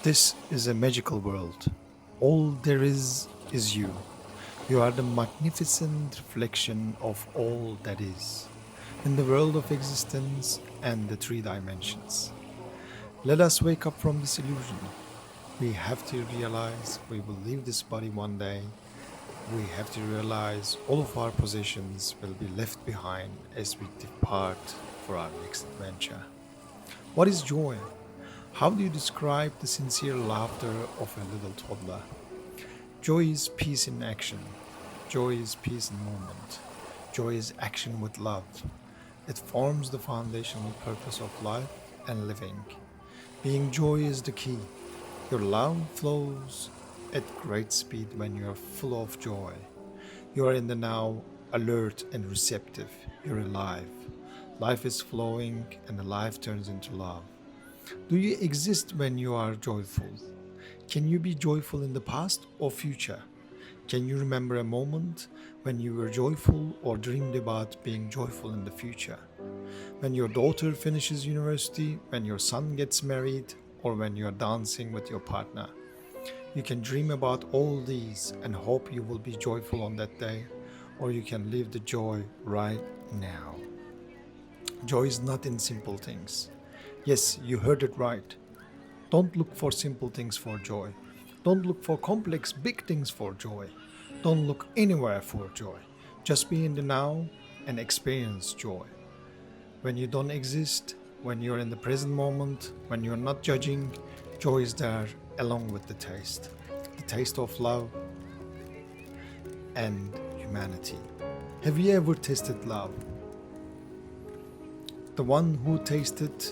This is a magical world. All there is you. You are the magnificent reflection of all that is, in the world of existence and the three dimensions. Let us wake up from this illusion. We have to realize we will leave this body one day. We have to realize all of our possessions will be left behind as we depart for our next adventure. What is joy? How do you describe the sincere laughter of a little toddler? Joy is peace in action. Joy is peace in movement. Joy is action with love. It forms the foundational purpose of life and living. Being joy is the key. Your love flows at great speed when you are full of joy. You are in the now, alert and receptive. You're alive. Life is flowing and the life turns into love. Do you exist when you are joyful? Can you be joyful in the past or future? Can you remember a moment when you were joyful or dreamed about being joyful in the future? When your daughter finishes university, when your son gets married, or when you're dancing with your partner. You can dream about all these and hope you will be joyful on that day, or you can live the joy right now. Joy is not in simple things. Yes, you heard it right. Don't look for simple things for joy. Don't look for complex big things for joy. Don't look anywhere for joy. Just be in the now and experience joy. When you don't exist, when you're in the present moment, when you're not judging, joy is there along with the taste of love and humanity. Have you ever tasted love? The one who tasted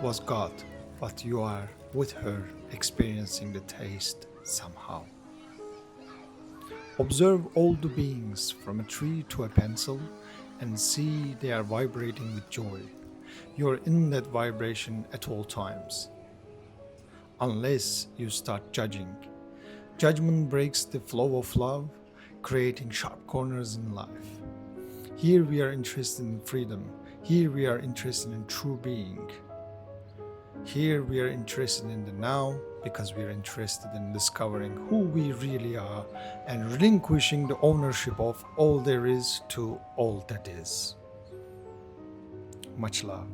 was God, but you are with her experiencing the taste somehow. Observe all the beings from a tree to a pencil and see they are vibrating with joy. You are in that vibration at all times, unless you start judging. Judgment breaks the flow of love, creating sharp corners in life. Here we are interested in freedom. Here we are interested in true being. Here we are interested in the now because we are interested in discovering who we really are and relinquishing the ownership of all there is to all that is. Much love.